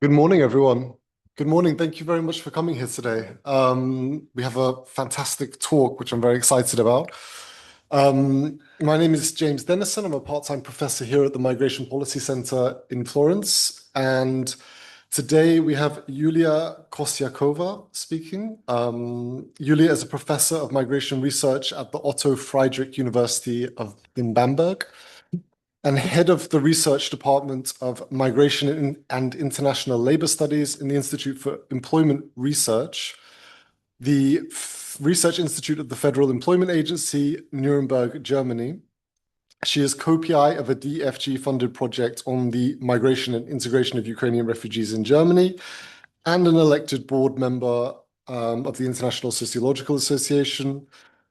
Good morning, everyone. Good morning. Thank you very much for coming here today. We have a fantastic talk, which I'm very excited about. My name is James Dennison. I'm a part-time professor here at the Migration Policy Center in Florence. And today we have Yuliya Kosyakova speaking. Yuliya is a professor of migration research at the Otto Friedrich University in Bamberg, and head of the research department of migration and international labor studies in the Institute for Employment Research, the Research Institute of the Federal Employment Agency, Nuremberg, Germany. She is co-PI of a DFG-funded project on the migration and integration of Ukrainian refugees in Germany, and an elected board member of the International Sociological Association.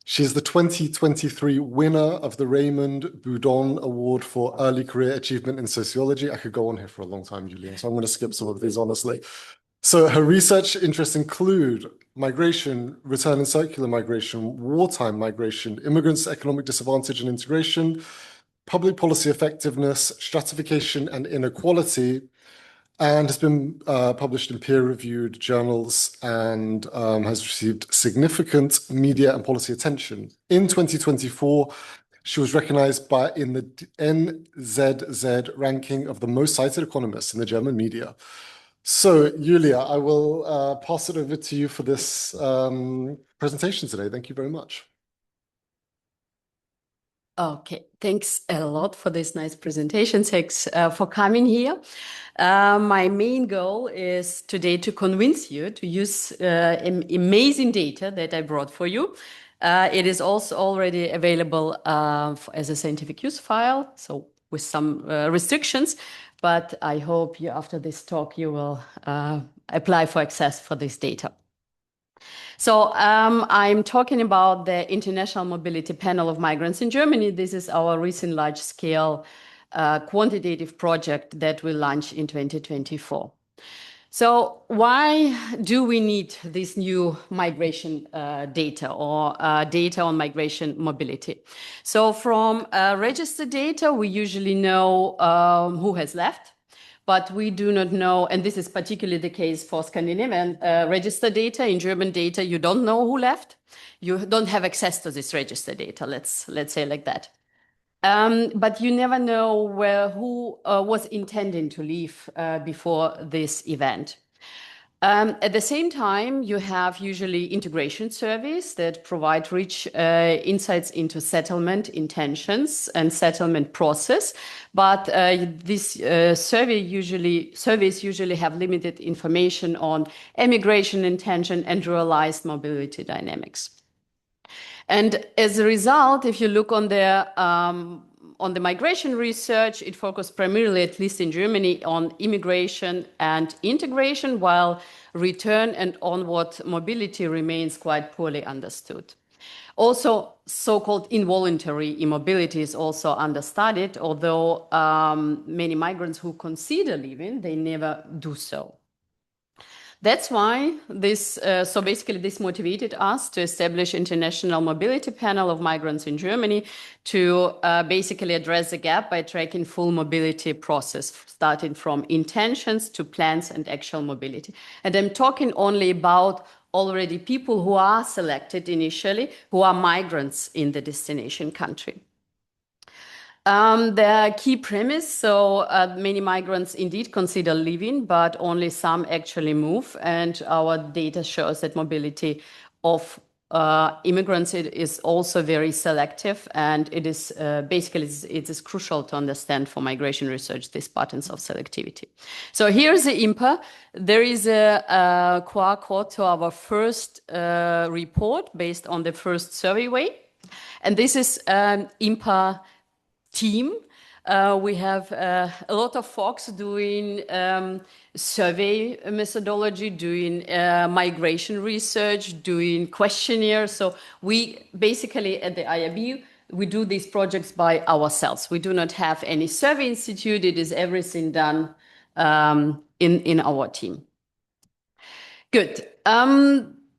She is the 2023 winner of the Raymond Boudon Award for Early Career Achievement in Sociology. I could go on here for a long time, Yuliya, so I'm going to skip some of these, honestly. So her research interests include migration, return and circular migration, wartime migration, immigrants, economic disadvantage and integration, public policy effectiveness, stratification and inequality, and has been published in peer-reviewed journals and has received significant media and policy attention. In 2024, she was recognized in the NZZ ranking of the most cited economists in the German media. So, Yuliya, I will pass it over to you for this presentation today. Thank you very much. Okay, thanks a lot for this nice presentation. Thanks for coming here. My main goal is today to convince you to use amazing data that I brought for you. It is also already available as a scientific use file, so with some restrictions, but I hope after this talk you will apply for access for this data. So I'm talking about the International Mobility Panel of Migrants in Germany. This is our recent large-scale quantitative project that we launched in 2024. So why do we need this new migration data or data on migration mobility? So from registered data, we usually know who has left, but we do not know, and this is particularly the case for Scandinavian registered data. In German data, you don't know who left. You don't have access to this registered data, let's say like that. But you never know who was intending to leave before this event. At the same time, you have usually integration surveys that provide rich insights into settlement intentions and settlement process. But these surveys usually have limited information on immigration intention and realized mobility dynamics. And as a result, if you look on the migration research, it focused primarily, at least in Germany, on immigration and integration, while return and onward mobility remains quite poorly understood. Also, so-called involuntary immobility is also understudied, although many migrants who consider leaving, they never do so. That's why this motivated us to establish International Mobility Panel of Migrants in Germany to basically address the gap by tracking full mobility process, starting from intentions to plans and actual mobility. And I'm talking only about already people who are selected initially, who are migrants in the destination country. The key premise, so many migrants indeed consider leaving, but only some actually move. And our data shows that mobility of immigrants is also very selective. And it is it is crucial to understand for migration research these patterns of selectivity. So here's the IMPa. There is a QR code to our first report based on the first survey way. And this is an IMPa team. We have a lot of folks doing survey methodology, doing migration research, doing questionnaires. So we basically at the IRB, we do these projects by ourselves. We do not have any survey institute. It is everything done in our team. Good.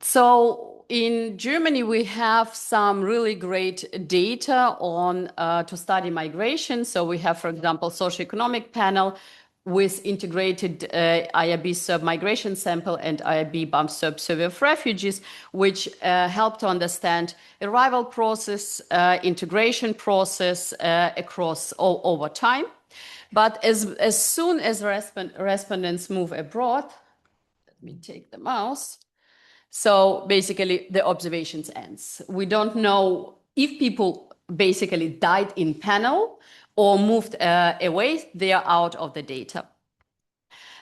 So in Germany, we have some really great data on to study migration. So we have, for example, socioeconomic panel with integrated IRB SERB migration sample and IRB BAM SERB survey of refugees, which help to understand arrival process, integration process across over time. But as soon as respondents move abroad, let me take the mouse. So basically the observations ends. We don't know if people basically died in panel or moved away, they are out of the data.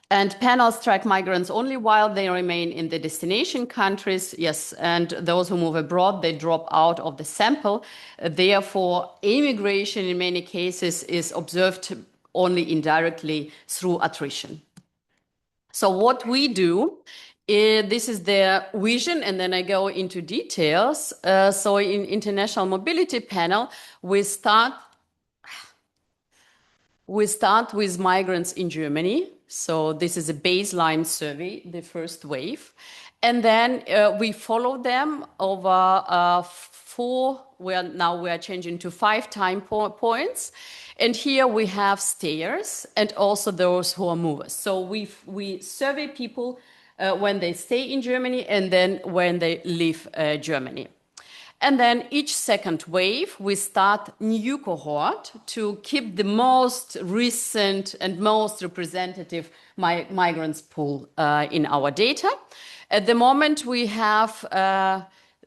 And panels track migrants only while they remain in the destination countries, yes, and those who move abroad, they drop out of the sample. Therefore, immigration in many cases is observed only indirectly through attrition. So what we do, this is the vision, and then I go into details. So in international mobility panel, we start with migrants in Germany. So this is a baseline survey, the first wave. And then we follow them over we are changing to 5 time points. And here we have stayers and also those who are movers. So we survey people when they stay in Germany and then when they leave Germany. And then each second wave, we start new cohort to keep the most recent and most representative migrants pool in our data. At the moment, we have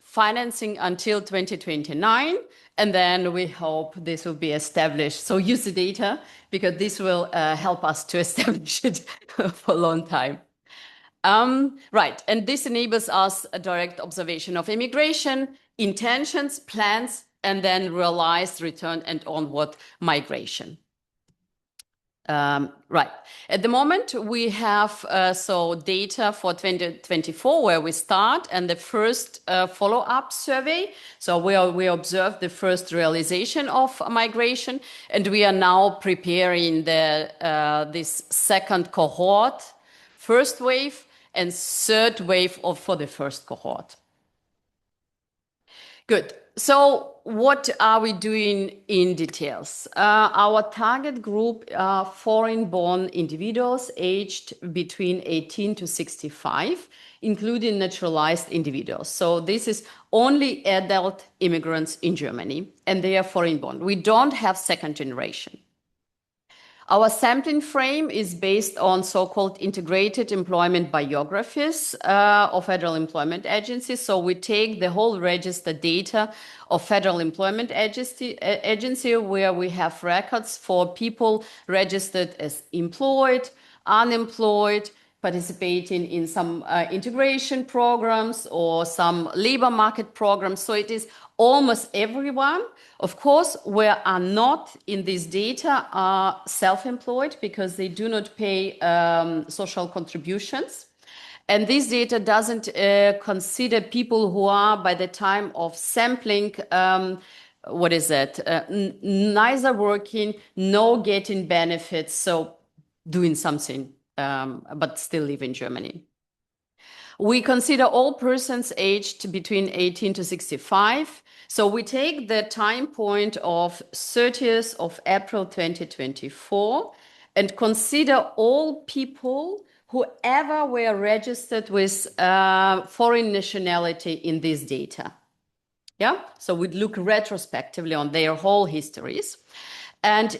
financing until 2029, and then we hope this will be established. So use the data, because this will help us to establish it for a long time. Right, and this enables us a direct observation of immigration, intentions, plans, and then realized return and onward migration. Right, at the moment we have data for 2024 where we start, and the first follow-up survey. So we observed the first realization of migration, and we are now preparing this second cohort, first wave, and third wave for the first cohort. Good. So what are we doing in details? Our target group are foreign-born individuals aged between 18 to 65, including naturalized individuals. So this is only adult immigrants in Germany, and they are foreign-born. We don't have second generation. Our sampling frame is based on so-called integrated employment biographies of Federal Employment Agency. So we take the whole register data of Federal Employment Agency where we have records for people registered as employed, unemployed, participating in some integration programs or some labor market programs. So it is almost everyone. Of course, we are not in this data are self-employed because they do not pay social contributions. And this data doesn't consider people who are, by the time of sampling, neither working, nor getting benefits, so doing something, but still live in Germany. We consider all persons aged between 18 to 65. So we take the time point of 30th of April 2024 and consider all people who ever were registered with foreign nationality in this data. Yeah, so we look retrospectively on their whole histories. And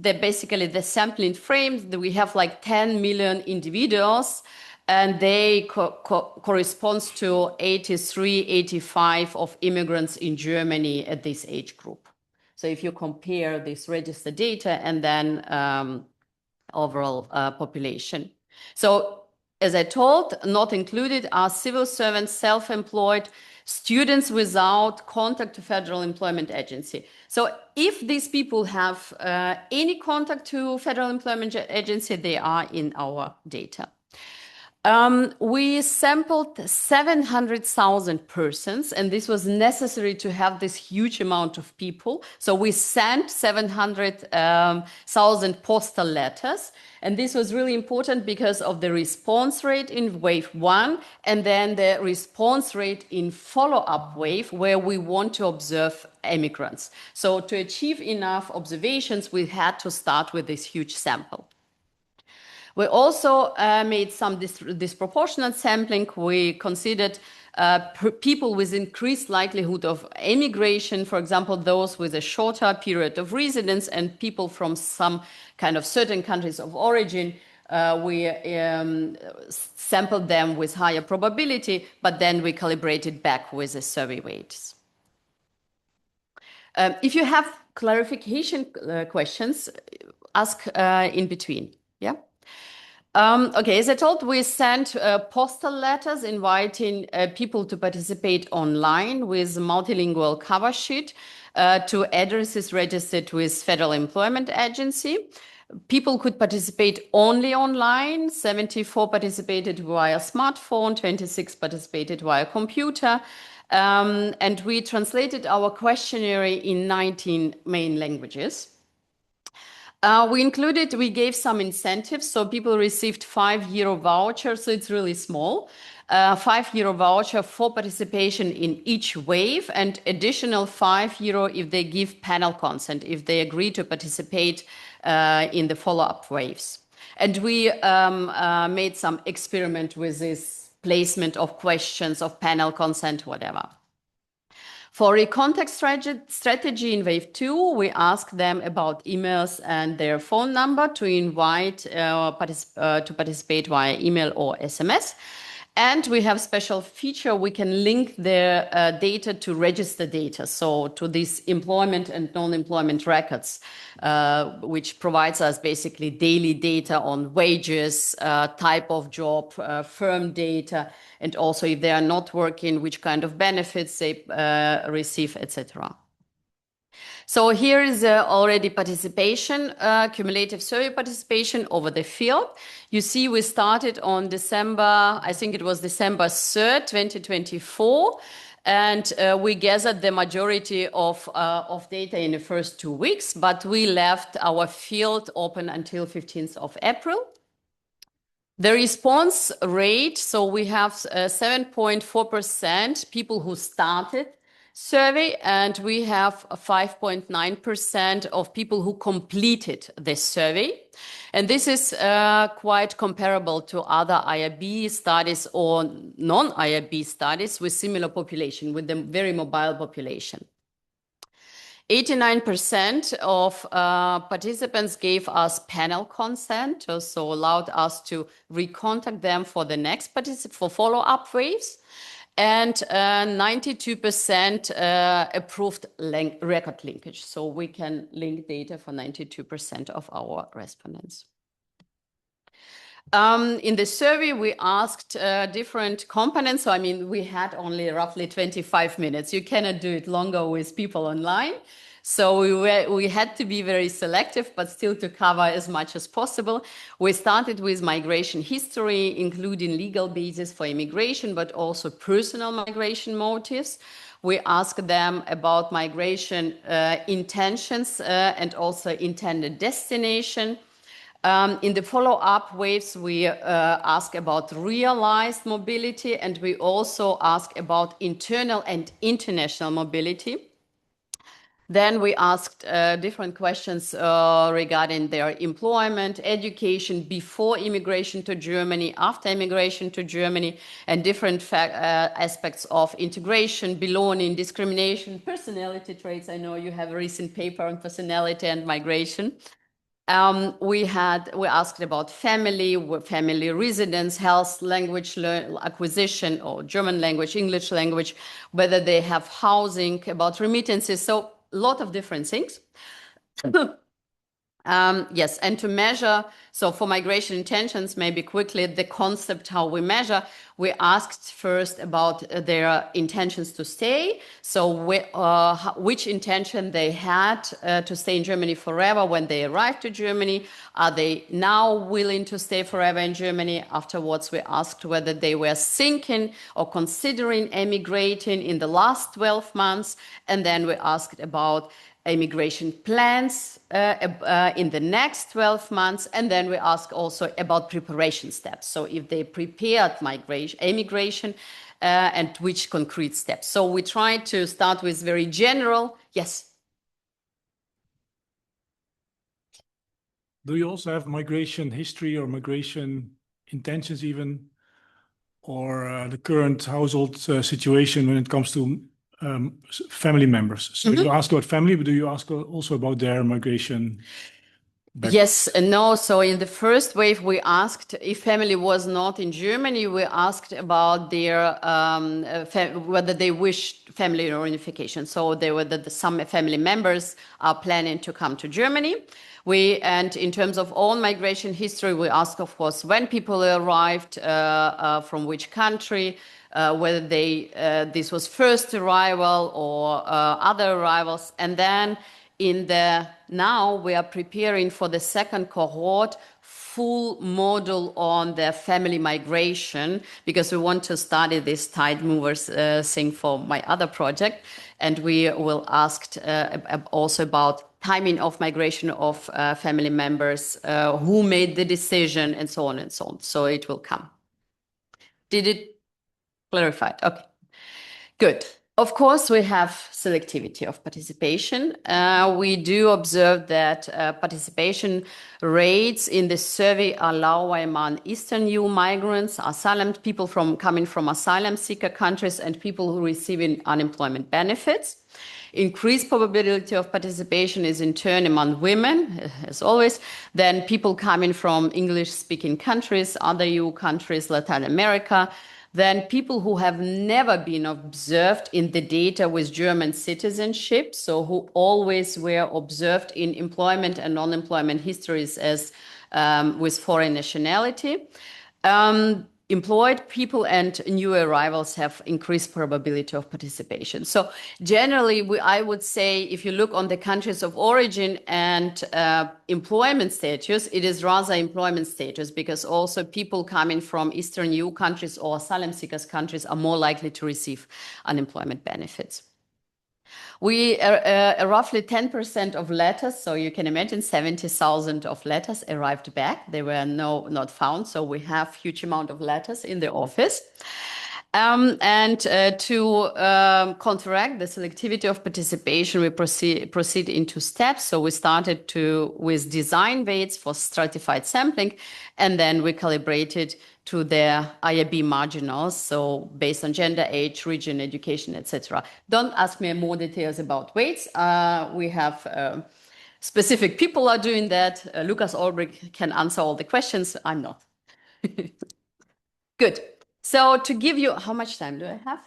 basically the sampling frame, we have like 10 million individuals, and they corresponds to 83, 85 of immigrants in Germany at this age group. So if you compare this registered data and then overall population. So as I told, not included are civil servants, self-employed, students without contact to Federal Employment Agency. So if these people have any contact to Federal Employment Agency, they are in our data. We sampled 700,000 persons, and this was necessary to have this huge amount of people. So we sent 700,000 postal letters, and this was really important because of the response rate in wave 1, and then the response rate in follow-up wave, where we want to observe immigrants. So to achieve enough observations, we had to start with this huge sample. We also made some disproportionate sampling. We considered people with increased likelihood of emigration, for example, those with a shorter period of residence and people from some kind of certain countries of origin. We sampled them with higher probability, but then we calibrated back with the survey weights. If you have clarification questions, ask in between. Yeah. Okay, as I told, we sent postal letters inviting people to participate online with multilingual cover sheet to addresses registered with Federal Employment Agency. People could participate only online. 74 participated via smartphone, 26 participated via computer. And we translated our questionnaire in 19 main languages. We gave some incentives. So people received €5 voucher. So it's really small. €5 voucher for participation in each wave and additional €5 if they give panel consent, if they agree to participate in the follow-up waves. And we made some experiment with this placement of questions, of panel consent, whatever. For a contact strategy in wave 2, we asked them about emails and their phone number to invite to participate via email or SMS. And we have special feature, we can link their data to register data, so to these employment and non-employment records, which provides us basically daily data on wages, type of job, firm data, and also if they are not working, which kind of benefits they receive, etc. So here is already participation, cumulative survey participation over the field. You see, we started on December 3rd, 2024. And we gathered the majority of data in the first 2 weeks, but we left our field open until 15th of April. The response rate, so we have 7.4% people who started survey, and we have 5.9% of people who completed this survey. And this is quite comparable to other IRB studies or non-IRB studies with similar population, with the very mobile population. 89% of participants gave us panel consent, so allowed us to recontact them for the next for follow-up waves. And 92% approved record linkage. So we can link data for 92% of our respondents. In the survey, we asked different components. So, I mean, we had only roughly 25 minutes. You cannot do it longer with people online. So we had to be very selective, but still to cover as much as possible. We started with migration history, including legal basis for immigration, but also personal migration motives. We asked them about migration intentions and also intended destination. In the follow-up waves, we ask about realized mobility, and we also ask about internal and international mobility. Then we asked different questions regarding their employment, education before immigration to Germany, after immigration to Germany, and different aspects of integration, belonging, discrimination, personality traits. I know you have a recent paper on personality and migration. We asked about family residence, health, language acquisition, or German language, English language, whether they have housing, about remittances. So a lot of different things. Yes, and to measure, so for migration intentions, maybe quickly, the concept how we measure, we asked first about their intentions to stay. So which intention they had to stay in Germany forever when they arrived to Germany. Are they now willing to stay forever in Germany? Afterwards, we asked whether they were thinking or considering emigrating in the last 12 months. And then we asked about immigration plans in the next 12 months. And then we ask also about preparation steps. So if they prepared immigration and which concrete steps. So we try to start with very general. Yes. do you also have migration history or migration intentions even, or the current household situation when it comes to family members? So you ask about family, but do you ask also about their migration? Yes and no. So in the first wave, we asked if family was not in Germany, we asked about their whether they wished family reunification. So they were that some family members are planning to come to Germany. And in terms of all migration history, we ask, of course, when people arrived, from which country, whether this was first arrival or other arrivals, and then now we are preparing for the second cohort full module on the family migration, because we want to study this tide movers thing for my other project. And we will ask also about timing of migration of family members, who made the decision, and so on and so on. So it will come. Did it clarify? Okay, good. Of course, we have selectivity of participation. We do observe that participation rates in the survey are lower among Eastern EU migrants, people coming from asylum seeker countries, and people who receiving unemployment benefits. Increased probability of participation is in turn among women, as always, then people coming from English-speaking countries, other EU countries, Latin America, then people who have never been observed in the data with German citizenship, so who always were observed in employment and non-employment histories as with foreign nationality. Employed people and new arrivals have increased probability of participation. So generally, I would say if you look on the countries of origin and employment status, it is rather employment status, because also people coming from Eastern EU countries or asylum seekers countries are more likely to receive unemployment benefits. We roughly 10% of letters, so you can imagine 70,000 of letters arrived back. They were not found, so we have huge amount of letters in the office. To counteract the selectivity of participation, we proceed into steps. So we started with design weights for stratified sampling, and then we calibrated to their IRB marginals, so based on gender, age, region, education, etc. Don't ask me more details about weights. We have specific people are doing that. Lukas Ulbrich can answer all the questions. I'm not. Good. So to give you, how much time do I have?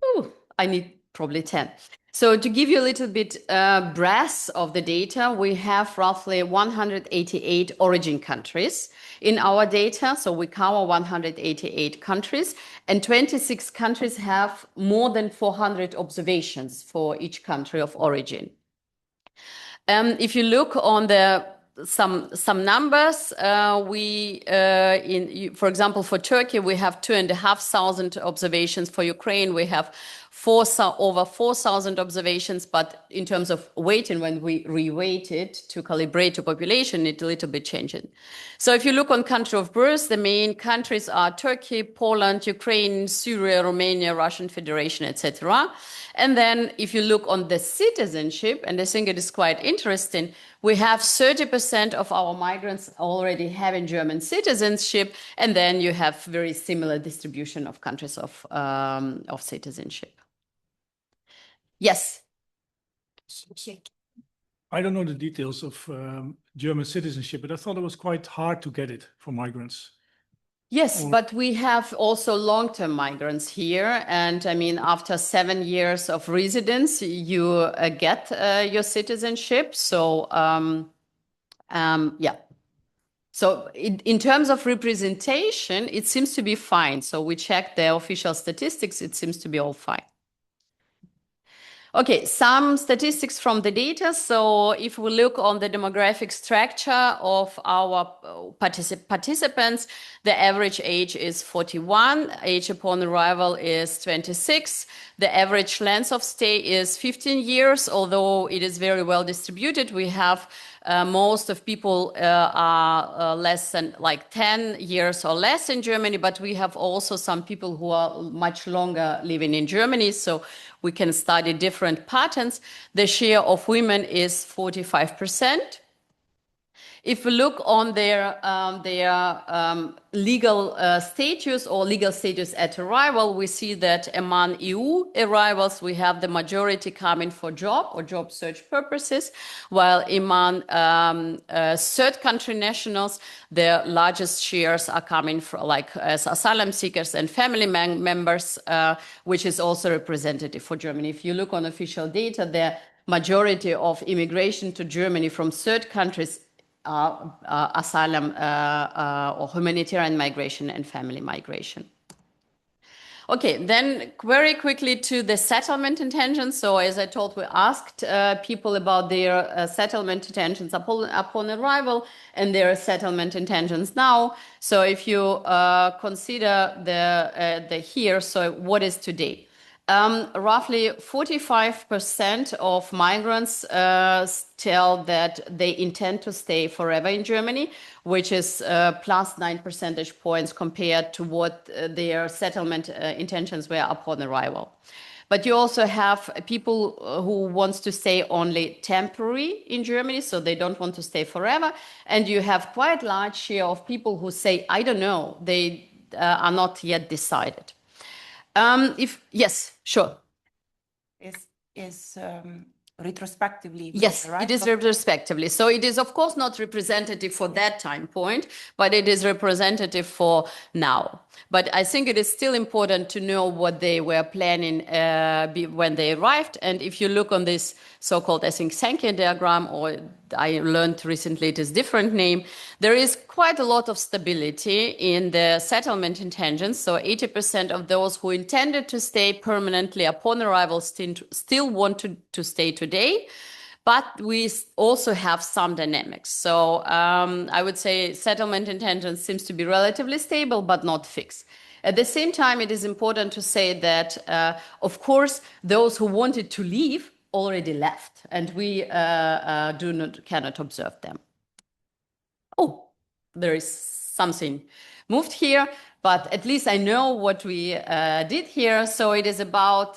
Oh, I need probably 10. So to give you a little bit breadth of the data, we have roughly 188 origin countries in our data. So we cover 188 countries, and 26 countries have more than 400 observations for each country of origin. If you look on some numbers, for example, for Turkey, we have 2,500 observations. For Ukraine, we have over 4,000 observations, but in terms of weighting, when we reweight it to calibrate to population, it a little bit changing. So if you look on country of birth, the main countries are Turkey, Poland, Ukraine, Syria, Romania, Russian Federation, etc. And then if you look on the citizenship, and I think it is quite interesting, we have 30% of our migrants already having German citizenship, and then you have very similar distribution of countries of citizenship. Yes. I don't know the details of German citizenship, but I thought it was quite hard to get it for migrants. Yes, but we have also long-term migrants here. And I mean, after 7 years of residence, you get your citizenship. So, yeah. So in terms of representation, it seems to be fine. So we checked the official statistics. It seems to be all fine. Okay, some statistics from the data. So if we look on the demographic structure of our participants, the average age is 41, age upon arrival is 26, the average length of stay is 15 years, although it is very well distributed. We have Most of people are less than like 10 years or less in Germany, but we have also some people who are much longer living in Germany, so we can study different patterns. The share of women is 45%. If we look on their legal status or legal status at arrival, we see that among EU arrivals, we have the majority coming for job or job search purposes, while among third country nationals, the largest shares are coming from like as asylum seekers and family members, which is also representative for Germany. If you look on official data, the majority of immigration to Germany from third countries asylum or humanitarian migration and family migration. Okay, then very quickly to the settlement intentions. So as I told, we asked people about their settlement intentions upon arrival and their settlement intentions now. So if you consider the here, so what is today? Roughly 45% of migrants tell that they intend to stay forever in Germany, which is plus 9 percentage points compared to what their settlement intentions were upon arrival. But you also have people who want to stay only temporary in Germany, so they don't want to stay forever. And you have quite a large share of people who say, I don't know, they are not yet decided. Yes, sure. Is retrospectively. Yes, right? it is retrospectively. So it is, of course, not representative for that time point, but it is representative for now. But I think it is still important to know what they were planning when they arrived. And if you look on this so-called, I think, Sankey diagram, or I learned recently it is different name, there is quite a lot of stability in the settlement intentions. So 80% of those who intended to stay permanently upon arrival still want to stay today. But we also have some dynamics. So I would say settlement intentions seems to be relatively stable, but not fixed. At the same time, it is important to say that, of course, those who wanted to leave already left, and we cannot observe them. Oh, there is something moved here, but at least I know what we did here. So it is about,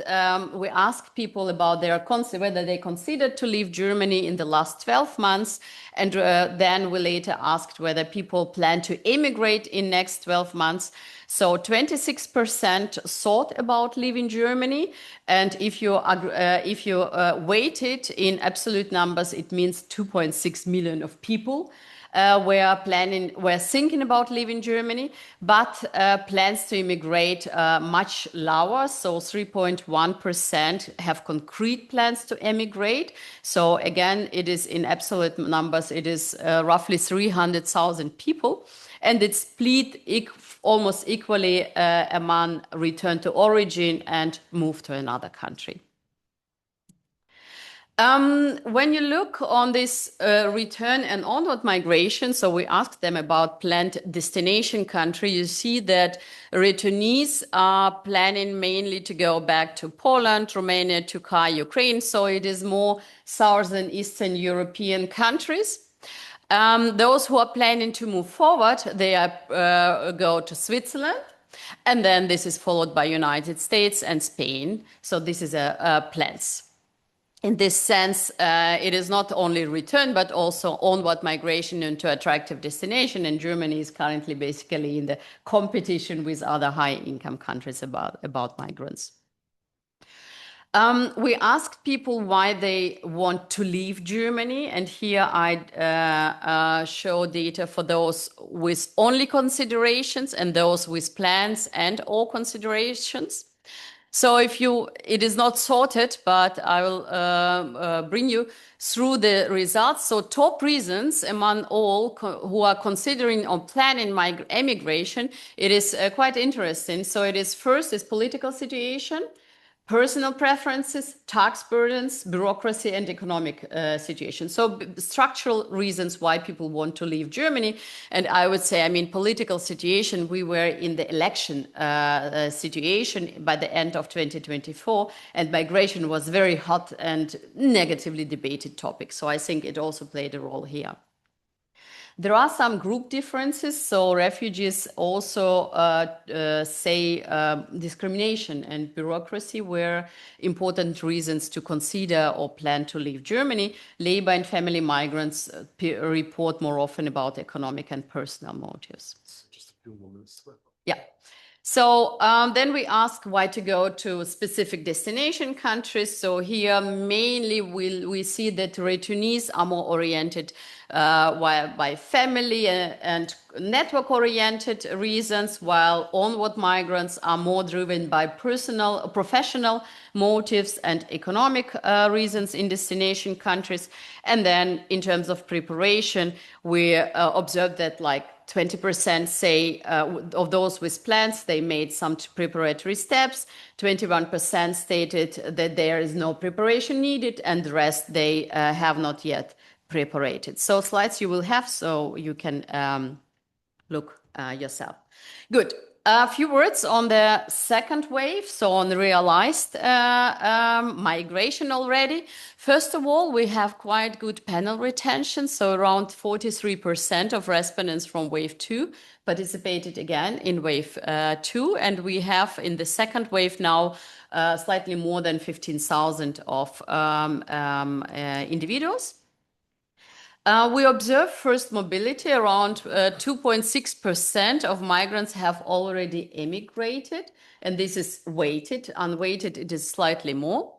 we asked people about whether they considered to leave Germany in the last 12 months. And then we later asked whether people plan to immigrate in next 12 months. So 26% thought about leaving Germany. And if you weight it in absolute numbers, it means 2.6 million of people were thinking about leaving Germany, but plans to immigrate much lower. So 3.1% have concrete plans to emigrate. So again, it is in absolute numbers, it is roughly 300,000 people, and it's split almost equally among return to origin and move to another country. When you look on this return and onward migration, so we asked them about planned destination country, you see that returnees are planning mainly to go back to Poland, Romania, Turkey, Ukraine. So it is more Southern Eastern European countries. Those who are planning to move forward, they go to Switzerland. And then this is followed by United States and Spain. So this is plans. In this sense, it is not only return, but also onward migration into attractive destination. And Germany is currently basically in the competition with other high-income countries about migrants. We asked people why they want to leave Germany. And here I show data for those with only considerations and those with plans and all considerations. So it is not sorted, but I will bring you through the results. So top reasons among all who are considering or planning emigration, it is quite interesting. So it is first is political situation. personal preferences, tax burdens, bureaucracy, and economic situation. So structural reasons why people want to leave Germany. And I would say, I mean, political situation, we were in the election situation by the end of 2024, and migration was very hot and negatively debated topic. So I think it also played a role here. There are some group differences. So refugees also say discrimination and bureaucracy were important reasons to consider or plan to leave Germany. Labor and family migrants report more often about economic and personal motives. Just a few more minutes. Yeah. So then we ask why to go to specific destination countries. So here mainly we see that returnees are more oriented by family and network oriented reasons, while onward migrants are more driven by personal, professional motives and economic reasons in destination countries. And then in terms of preparation, we observe that like 20% say of those with plans, they made some preparatory steps. 21% stated that there is no preparation needed, and the rest they have not yet prepared. So slides you will have, so you can look yourself. Good. A few words on the second wave, so on realized migration already. First of all, we have quite good panel retention, so around 43% of respondents from wave 2 participated again in wave 2, and we have in the second wave now slightly more than 15,000 of individuals. We observe first mobility. Around 2.6% of migrants have already emigrated, and this is weighted. Unweighted, it is slightly more.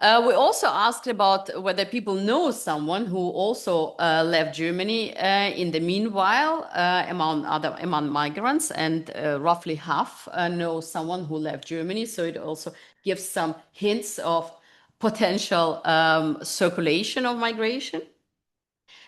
We also asked about whether people know someone who also left Germany in the meanwhile among migrants, and roughly half know someone who left Germany. So it also gives some hints of potential circulation of migration.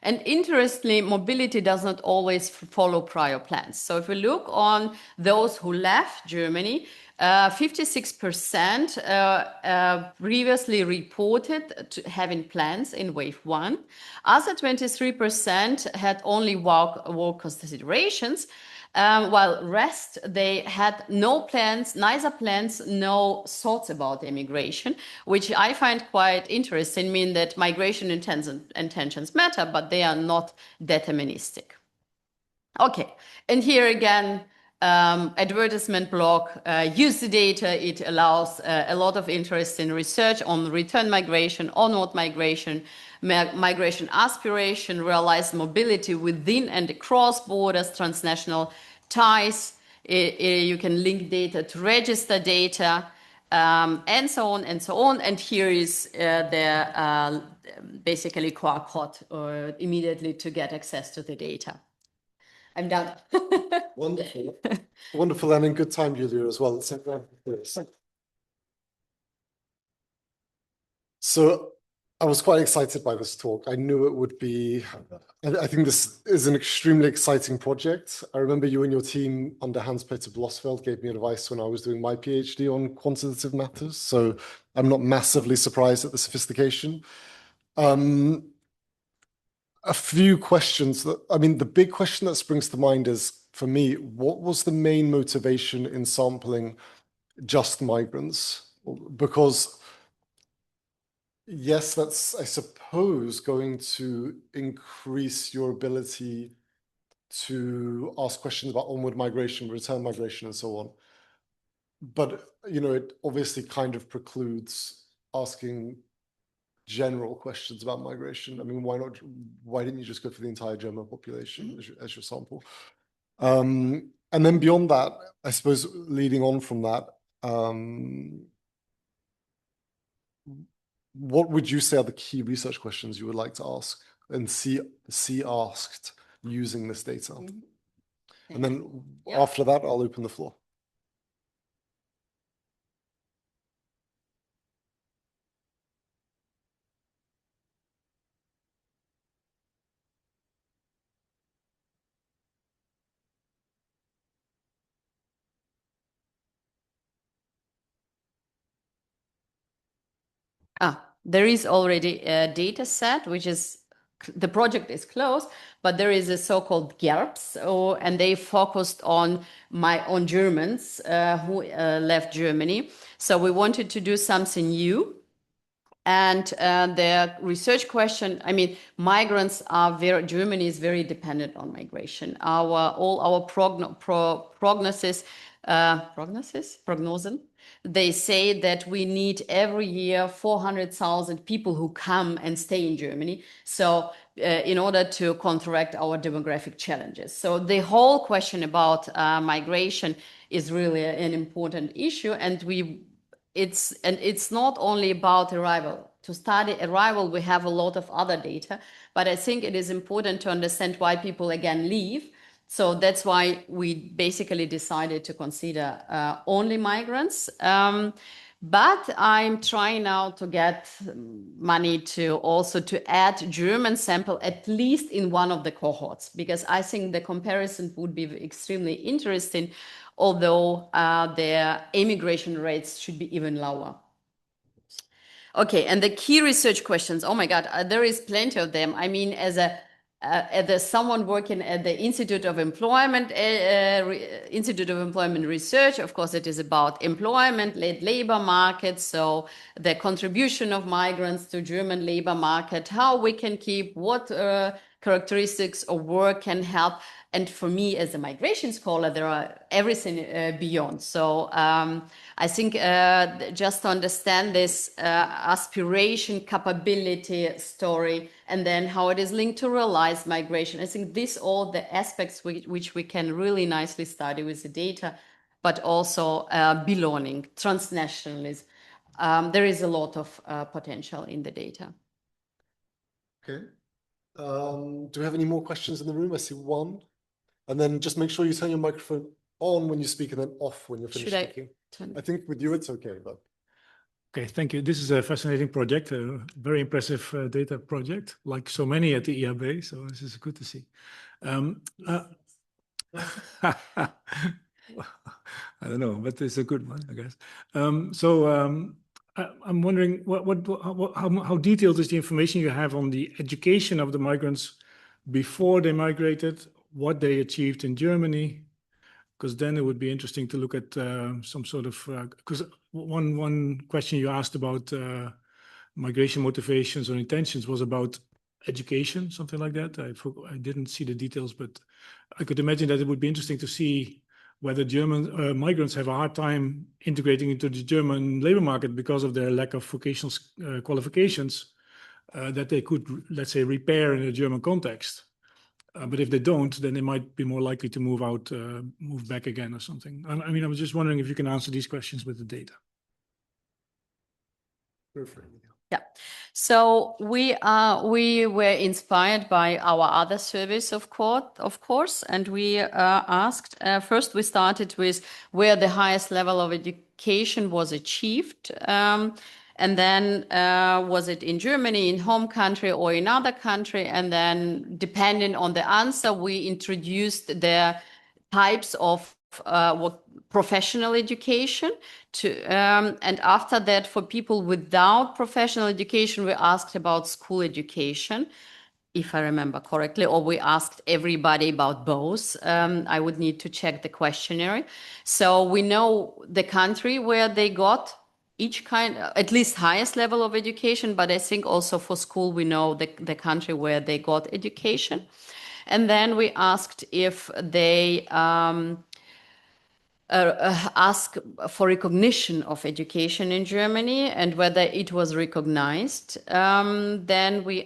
And interestingly, mobility does not always follow prior plans. So if we look on those who left Germany, 56% previously reported to having plans in wave 1. Other 23% had only work considerations, while rest, they had no plans, neither plans, no thoughts about immigration, which I find quite interesting, mean that migration intentions matter, but they are not deterministic. Okay, and here again, advertisement block, use the data. It allows a lot of interest in research on return migration, onward migration, migration aspiration, realized mobility within and across borders, transnational ties. You can link data to register data, and so on and so on. And here is the basically QR code immediately to get access to the data. I'm done. Wonderful. Wonderful, and in good time, Yuliya, as well. So I was quite excited by this talk. I knew it would be, I think this is an extremely exciting project. I remember you and your team under Hans-Peter Blossfeld gave me advice when I was doing my PhD on quantitative matters. So I'm not massively surprised at the sophistication. A few questions that, I mean, the big question that springs to mind is, for me, what was the main motivation in sampling just migrants? Because yes, that's, I suppose, going to increase your ability to ask questions about onward migration, return migration, and so on. But, you know, it obviously kind of precludes asking general questions about migration. I mean, why didn't you just go for the entire German population as your sample? And then beyond that, I suppose, leading on from that, what would you say are the key research questions you would like to ask and see asked using this data? And then after that, I'll open the floor. there is already a data set, which is, the project is closed, but there is a so-called GERPS, and they focused on Germans who left Germany. So we wanted to do something new. And the research question, I mean, Germany is very dependent on migration. All our prognosis, they say that we need every year 400,000 people who come and stay in Germany. So in order to counteract our demographic challenges. So the whole question about migration is really an important issue. And it's not only about arrival. To study arrival, we have a lot of other data, but I think it is important to understand why people again leave. So that's why we basically decided to consider only migrants. But I'm trying now to get money to add German sample, at least in one of the cohorts, because I think the comparison would be extremely interesting, although their immigration rates should be even lower. Okay, and the key research questions, oh my God, there is plenty of them. I mean, as someone working at the Institute of Employment Research, of course, it is about employment, labor market, so the contribution of migrants to German labor market, how we can keep, what characteristics of work can help. And for me, as a migration scholar, there are everything beyond. So I think just to understand this aspiration, capability story, and then how it is linked to realized migration, I think these all the aspects which we can really nicely study with the data, but also belonging, transnationalism. There is a lot of potential in the data. Okay. Do we have any more questions in the room? I see one. And then just make sure you turn your microphone on when you speak and then off when you're finished speaking. I think with you it's okay, but. Okay, thank you. This is a fascinating project, a very impressive data project, like so many at the IMPa, so this is good to see. I don't know, but it's a good one, I guess. I'm wondering how detailed is the information you have on the education of the migrants before they migrated, what they achieved in Germany, because then it would be interesting to look at some sort of, because one question you asked about migration motivations or intentions was about education, something like that. I didn't see the details, but I could imagine that it would be interesting to see whether German migrants have a hard time integrating into the German labor market because of their lack of vocational qualifications that they could, let's say, repair in a German context. But if they don't, then they might be more likely to move back again or something. I mean, I was just wondering if you can answer these questions with the data. Perfect. Yeah. So we were inspired by our other surveys, of course, and we asked, first we started with where the highest level of education was achieved. And then was it in Germany, in home country, or in other country? And then depending on the answer, we introduced the types of professional education and after that, for people without professional education, we asked about school education, if I remember correctly, or we asked everybody about both. I would need to check the questionnaire. So we know the country where they got each kind, at least highest level of education, but I think also for school, we know the country where they got education. And then we asked if they ask for recognition of education in Germany and whether it was recognized. Then we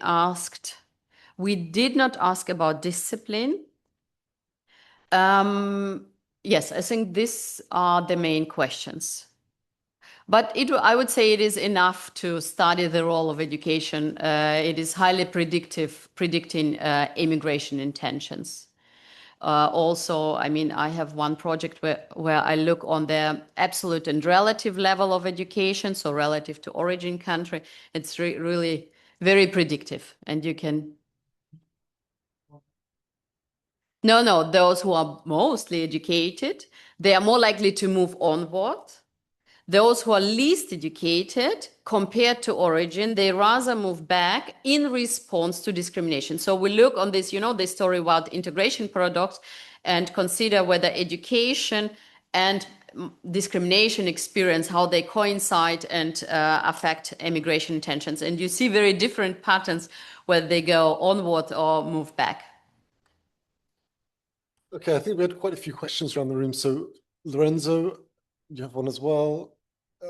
did not ask about discipline. Yes, I think these are the main questions. But I would say it is enough to study the role of education. It is highly predicting immigration intentions. Also, I mean, I have one project where I look on the absolute and relative level of education, so relative to origin country. It's really very predictive, and you can. No, those who are mostly educated, they are more likely to move onward. those who are least educated compared to origin, they rather move back in response to discrimination. So we look on this, this story about integration paradox and consider whether education and discrimination experience, how they coincide and affect immigration intentions. And you see very different patterns whether they go onward or move back. Okay, I think we had quite a few questions around the room. So Lorenzo, you have one as well.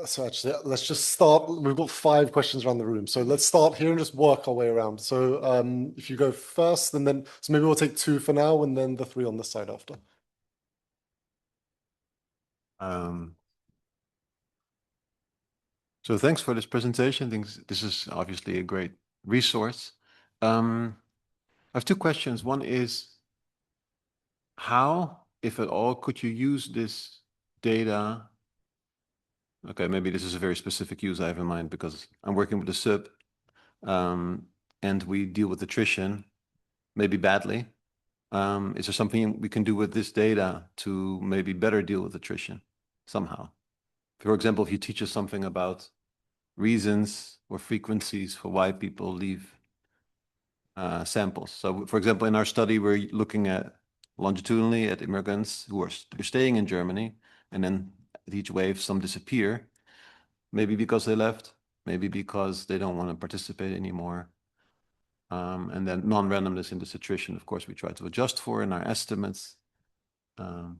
So actually, let's just start. We've got 5 questions around the room. So let's start here and just work our way around. So if you go first, and then, so maybe we'll take 2 for now, and then the 3 on this side after. So thanks for this presentation. I think this is obviously a great resource. I have 2 questions. One is, how, if at all, could you use this data? Okay, maybe this is a very specific use I have in mind because I'm working with the sub, and we deal with attrition, maybe badly. Is there something we can do with this data to maybe better deal with attrition somehow? For example, if you teach us something about reasons or frequencies for why people leave samples. So, for example, in our study, we're looking at longitudinally at immigrants who are staying in Germany, and then at each wave, some disappear, maybe because they left, maybe because they don't want to participate anymore. And then non-randomness in this attrition, of course, we try to adjust for in our estimates.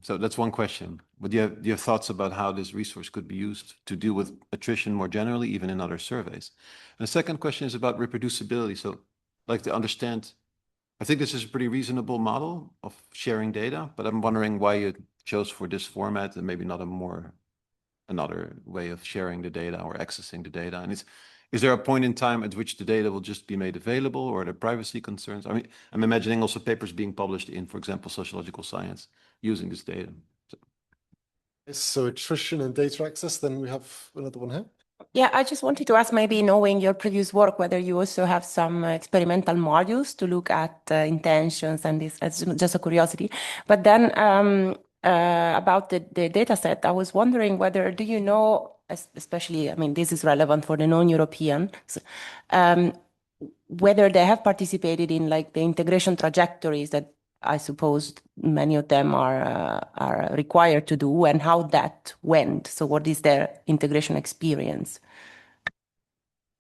So that's one question. But do you have thoughts about how this resource could be used to deal with attrition more generally, even in other surveys? And the second question is about reproducibility. So I'd like to understand, I think this is a pretty reasonable model of sharing data, but I'm wondering why you chose for this format and maybe not another way of sharing the data or accessing the data. And is there a point in time at which the data will just be made available, or are there privacy concerns? I mean, I'm imagining also papers being published in, for example, sociological science using this data. So attrition and data access, then we have another one here. Yeah, I just wanted to ask, maybe knowing your previous work, whether you also have some experimental modules to look at intentions and this, as just a curiosity. But then about the data set, I was wondering whether, do you know, especially, I mean, this is relevant for the non-Europeans, whether they have participated in like the integration trajectories that I suppose many of them are required to do, and how that went. So what is their integration experience?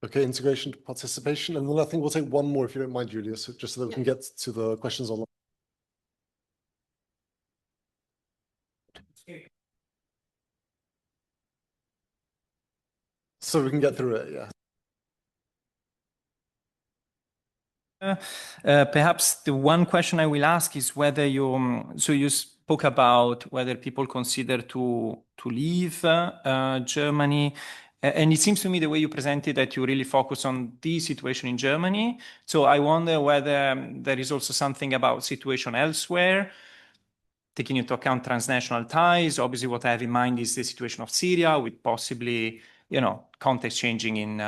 Okay, integration to participation. And then I think we'll take one more, if you don't mind, Yuliya, so just so that we can get to the questions online. So we can get through it, yeah. Perhaps the one question I will ask is whether you spoke about whether people consider to leave Germany, and it seems to me the way you presented that you really focus on the situation in Germany. So I wonder whether there is also something about situation elsewhere, taking into account transnational ties. Obviously, what I have in mind is the situation of Syria, with possibly context changing in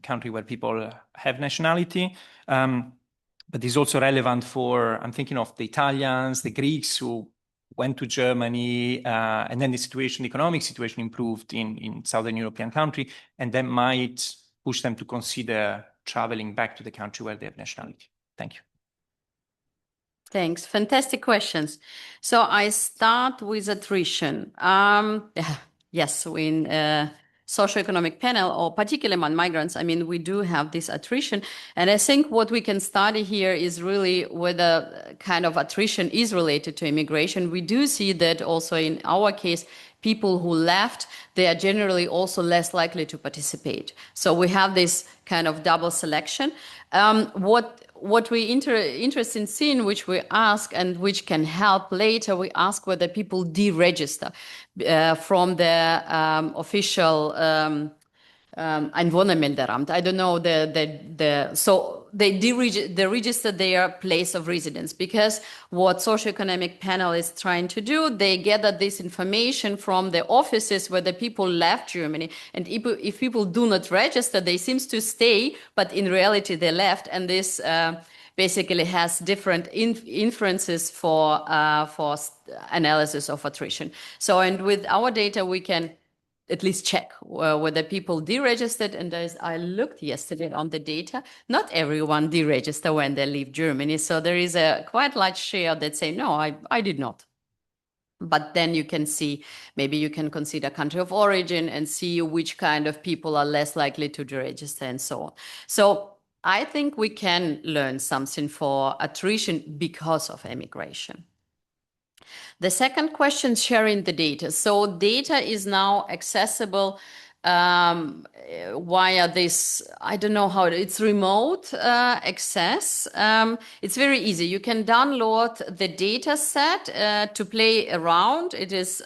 country where people have nationality. But it's also relevant for, I'm thinking of the Italians, the Greeks who went to Germany, and then the economic situation improved in Southern European country, and that might push them to consider traveling back to the country where they have nationality. Thank you. Thanks. Fantastic questions. So I start with attrition. Yes, in socioeconomic panel, or particularly among migrants, I mean, we do have this attrition. And I think what we can study here is really whether kind of attrition is related to immigration. We do see that also in our case, people who left, they are generally also less likely to participate. So we have this kind of double selection. What we interested in seeing, which we ask and which can help later, we ask whether people deregister from the official Einwohnermeldeamt. I don't know so they register their place of residence, because what socioeconomic panel is trying to do, they gather this information from the offices where the people left Germany, and if people do not register, they seems to stay, but in reality they left, and this basically has different inferences for analysis of attrition. So, and with our data, we can at least check whether people deregistered. And I looked yesterday on the data, not everyone deregister when they leave Germany. So there is a quite large share that say, no, I did not. But then you can see, maybe you can consider country of origin and see which kind of people are less likely to deregister and so on. So I think we can learn something for attrition because of emigration. The second question, sharing the data. So data is now accessible via this, I don't know how, it's remote access. It's very easy. You can download the data set to play around. It is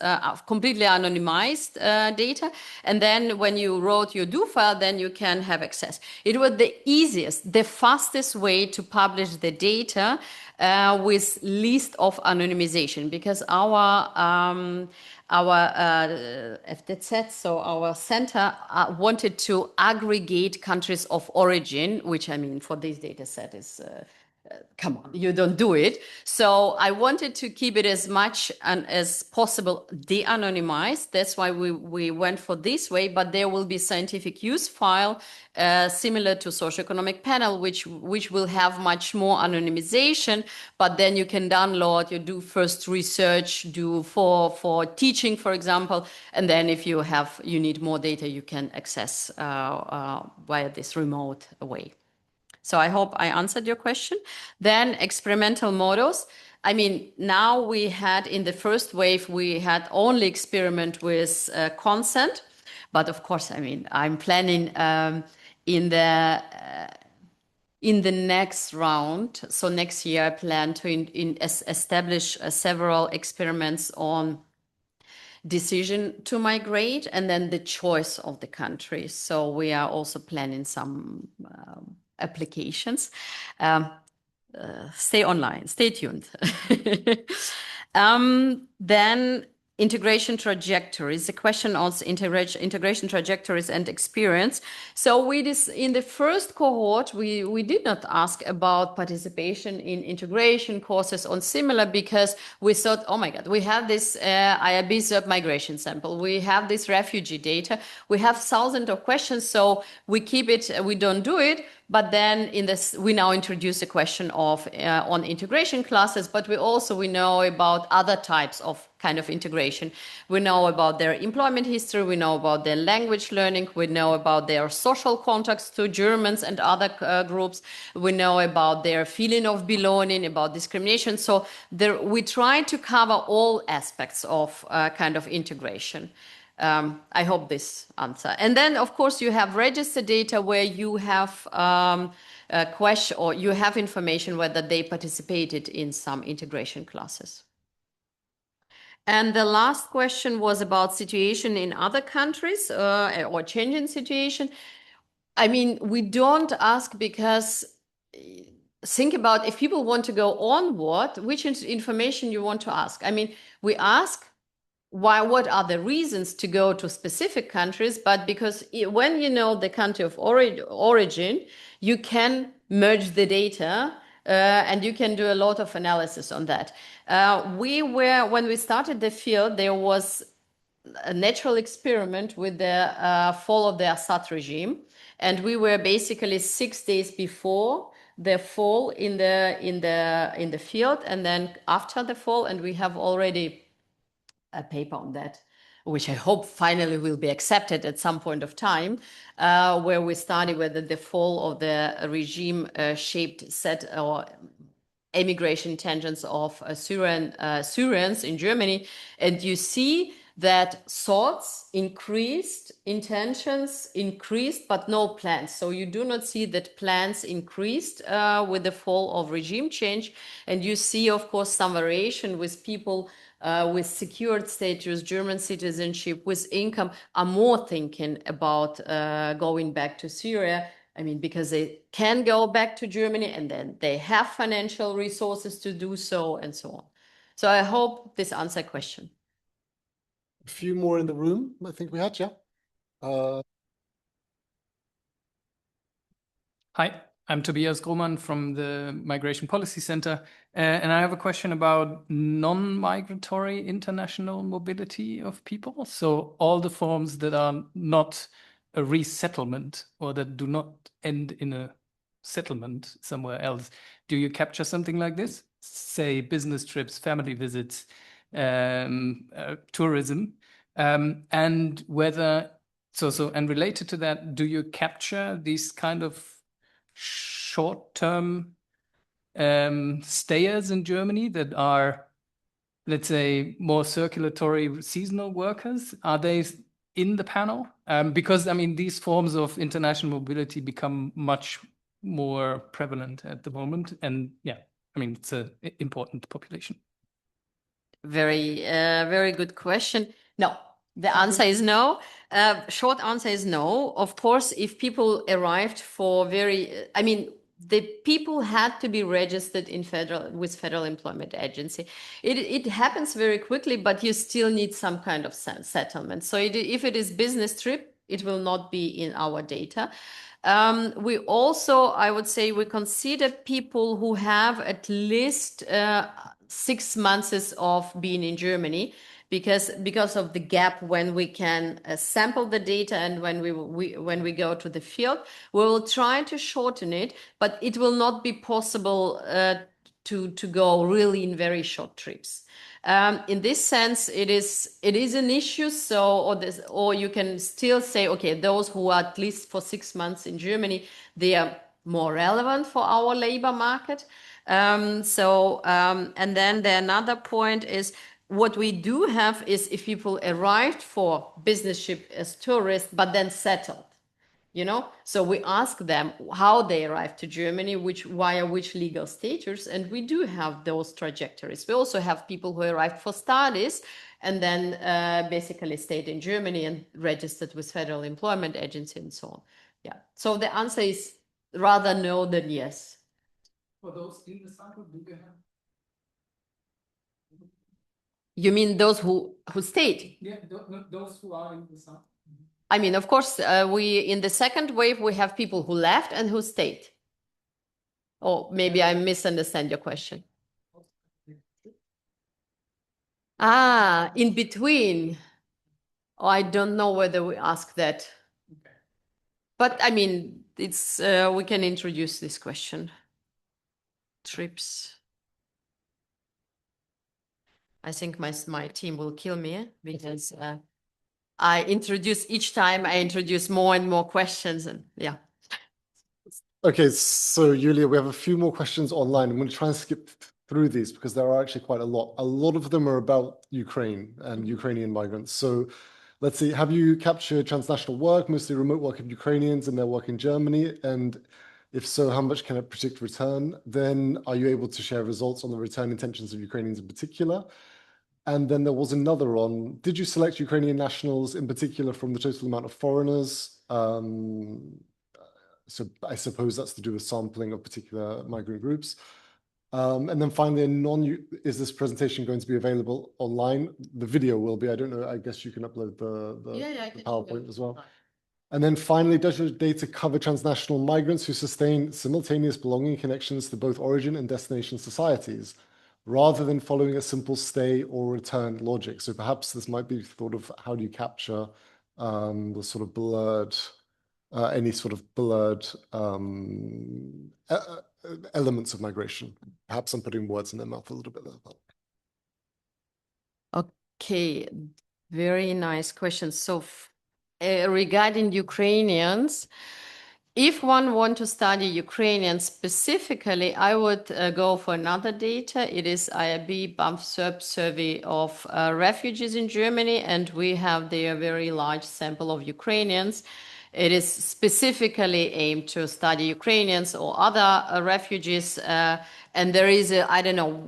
completely anonymized data. And then when you wrote your do file, then you can have access. It was the easiest, the fastest way to publish the data with least of anonymization, because our FTZ, so our center, wanted to aggregate countries of origin, which I mean for this data set is come on, you don't do it. So I wanted to keep it as much and as possible de-anonymized. That's why we went for this way, but there will be scientific use file similar to socioeconomic panel, which will have much more anonymization, but then you can download, you do first research, do for teaching, for example, and then if you need more data, you can access via this remote way. So I hope I answered your question. Then experimental models. I mean, now we had in the first wave, we had only experiment with consent. But of course, I mean, I'm planning in the next round. So next year, I plan to establish several experiments on decision to migrate and then the choice of the country. So we are also planning some applications. Stay online, stay tuned. Then integration trajectories, the question on integration trajectories and experience. So in the first cohort, we did not ask about participation in integration courses on similar, because we thought, oh my God, we have this IRB migration sample, we have this refugee data, we have thousands of questions, so we keep it, we don't do it. But then we now introduce a question of on integration classes, but we know about other types of kind of integration. We know about their employment history, we know about their language learning, we know about their social contacts to Germans and other groups, we know about their feeling of belonging, about discrimination. So we try to cover all aspects of kind of integration. I hope this answer. And then, of course, you have register data where you have a question or you have information whether they participated in some integration classes. And the last question was about situation in other countries or changing situation. I mean, we don't ask because think about if people want to go onward, which information you want to ask. I mean, we ask what are the reasons to go to specific countries, but because when you know the country of origin, you can merge the data and you can do a lot of analysis on that. When we started the field, there was a natural experiment with the fall of the Assad regime, and we were basically 6 days before the fall in the field, and then after the fall, and we have already a paper on that, which I hope finally will be accepted at some point of time, where we study whether the fall of the regime shaped set or immigration intentions of Syrians in Germany. And you see that thoughts increased, intentions increased, but no plans. So you do not see that plans increased with the fall of regime change. And you see, of course, some variation with people with secured status, German citizenship, with income, are more thinking about going back to Syria. I mean, because they can go back to Germany and then they have financial resources to do so and so on. So I hope this answers the question. A few more in the room, I think we had, yeah. Hi, I'm Tobias Grohmann from the Migration Policy Center, and I have a question about non-migratory international mobility of people. So all the forms that are not a resettlement or that do not end in a settlement somewhere else. Do you capture something like this? Say business trips, family visits, tourism, and whether and related to that, do you capture these kind of short-term stayers in Germany that are, let's say, more circulatory seasonal workers? Are they in the panel? Because I mean, these forms of international mobility become much more prevalent at the moment, and yeah, I mean, it's an important population. Very good question. No, the answer is no. Short answer is no. Of course, if people arrived for I mean, the people had to be registered with Federal Employment Agency. It happens very quickly, but you still need some kind of settlement. So if it is business trip, it will not be in our data. We also, I would say, we consider people who have at least 6 months of being in Germany, because of the gap when we can sample the data and when we go to the field. We will try to shorten it, but it will not be possible to go really in very short trips. In this sense, it is an issue. So, or you can still say, okay, those who are at least for 6 months in Germany, they are more relevant for our labor market. And then the another point is, what we do have is if people arrived for business trip as tourists, but then settled, so we ask them how they arrived to Germany, via which legal status, and we do have those trajectories. We also have people who arrived for studies and then basically stayed in Germany and registered with Federal Employment Agency and so on. Yeah. So the answer is rather no than yes. For those in the sample, do you have? You mean those who stayed? Yeah, those who are in the sample. I mean, of course, in the second wave, we have people who left and who stayed. Oh, maybe I misunderstand your question. In between. Oh, I don't know whether we ask that. Okay. But I mean, it's we can introduce this question. Trips. I think my team will kill me because each time I introduce more and more questions, and yeah. Okay, so Yuliya, we have a few more questions online. I'm going to try and skip through these because there are actually quite a lot. A lot of them are about Ukraine and Ukrainian migrants. So let's see, have you captured transnational work, mostly remote work of Ukrainians and their work in Germany? And if so, how much can it predict return? Then are you able to share results on the return intentions of Ukrainians in particular? And then there was another on, did you select Ukrainian nationals in particular from the total amount of foreigners? So I suppose that's to do with sampling of particular migrant groups. And then finally, is this presentation going to be available online? The video will be. I don't know. I guess you can upload the PowerPoint as well. And then finally, does your data cover transnational migrants who sustain simultaneous belonging connections to both origin and destination societies, rather than following a simple stay or return logic? So perhaps this might be thought of, how do you capture the sort of blurred, any sort of blurred elements of migration? Perhaps I'm putting words in their mouth a little bit there. Okay, very nice question. So regarding Ukrainians, if one want to study Ukrainians specifically, I would go for another data. It is IRB BAMF survey of refugees in Germany, and we have there a very large sample of Ukrainians. It is specifically aimed to study Ukrainians or other refugees, and there is a, I don't know,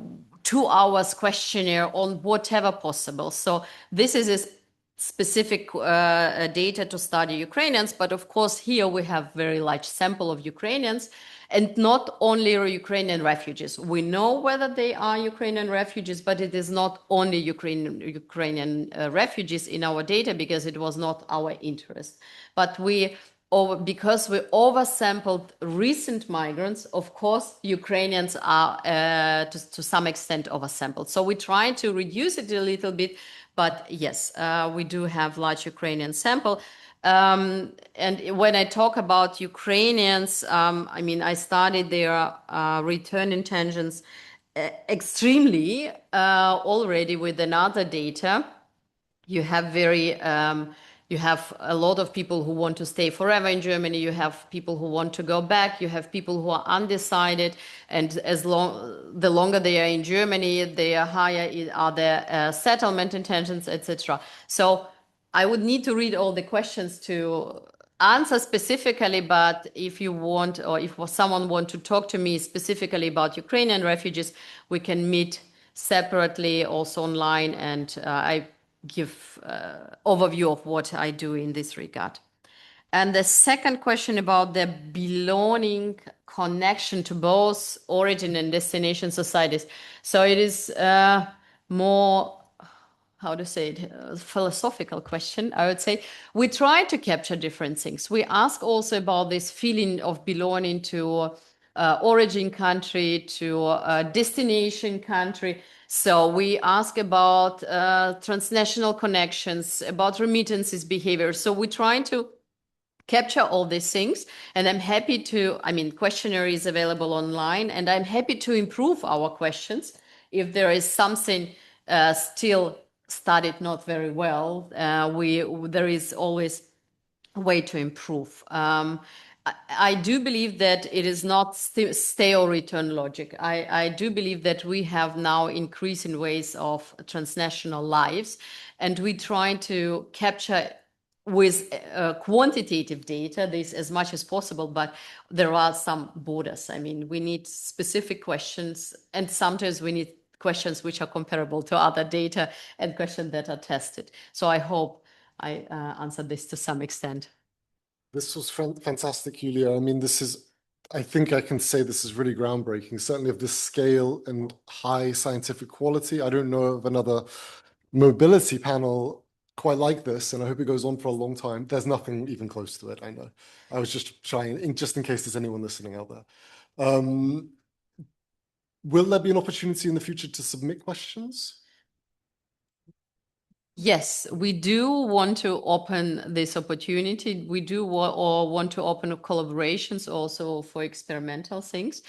2 hours questionnaire on whatever possible. So this is a specific data to study Ukrainians, but of course here we have very large sample of Ukrainians, and not only Ukrainian refugees. We know whether they are Ukrainian refugees, but it is not only Ukrainian refugees in our data, because it was not our interest. But we because we oversampled recent migrants, of course, Ukrainians are to some extent oversampled. So we try to reduce it a little bit, but yes, we do have large Ukrainian sample. And when I talk about Ukrainians, I mean, I studied their return intentions extremely already with another data. You have you have a lot of people who want to stay forever in Germany. You have people who want to go back. You have people who are undecided. And the longer they are in Germany, the higher are their settlement intentions, etc. So I would need to read all the questions to answer specifically, but if you want, or if someone want to talk to me specifically about Ukrainian refugees, we can meet separately also online, and I give overview of what I do in this regard. And the second question about the belonging connection to both origin and destination societies. So it is more, how to say it, a philosophical question, I would say. We try to capture different things. We ask also about this feeling of belonging to origin country, to destination country. So we ask about transnational connections, about remittances behavior. So we try to capture all these things, and I'm happy to, I mean, questionnaire is available online, and I'm happy to improve our questions. If there is something still studied not very well, there is always a way to improve. I do believe that it is not stay or return logic. I do believe that we have now increasing ways of transnational lives, and we try to capture with quantitative data this as much as possible, but there are some borders. I mean, we need specific questions, and sometimes we need questions which are comparable to other data and questions that are tested. So I hope I answered this to some extent. This was fantastic, Yuliya. I mean, I think I can say this is really groundbreaking, certainly of this scale and high scientific quality. I don't know of another mobility panel quite like this, and I hope it goes on for a long time. There's nothing even close to it, I know. I was just trying, just in case there's anyone listening out there. Will there be an opportunity in the future to submit questions? Yes, we do want to open this opportunity. We do want to open collaborations also for experimental things.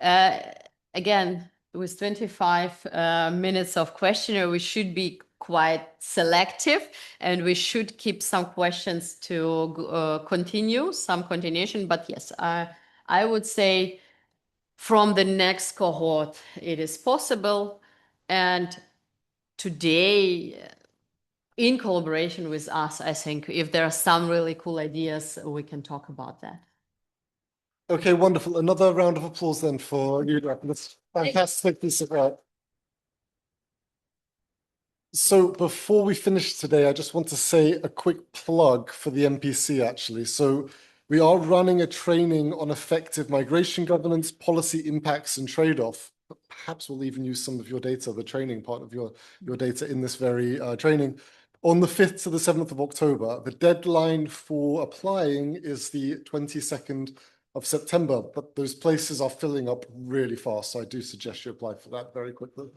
Again, with 25 minutes of questionnaire, we should be quite selective, and we should keep some questions to continue, some continuation. But yes, I would say from the next cohort, it is possible. And today, in collaboration with us, I think if there are some really cool ideas, we can talk about that. Okay, wonderful. Another round of applause then for you. That's fantastic piece of work. So before we finish today, I just want to say a quick plug for the MPC, actually. So we are running a training on effective migration governance, policy impacts, and trade-off. Perhaps we'll even use some of your data, the training part of your data in this very training. On the 5th to the 7th of October, the deadline for applying is the 22nd of September, but those places are filling up really fast. So I do suggest you apply for that very quickly.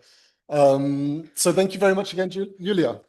So thank you very much again, Yuliya.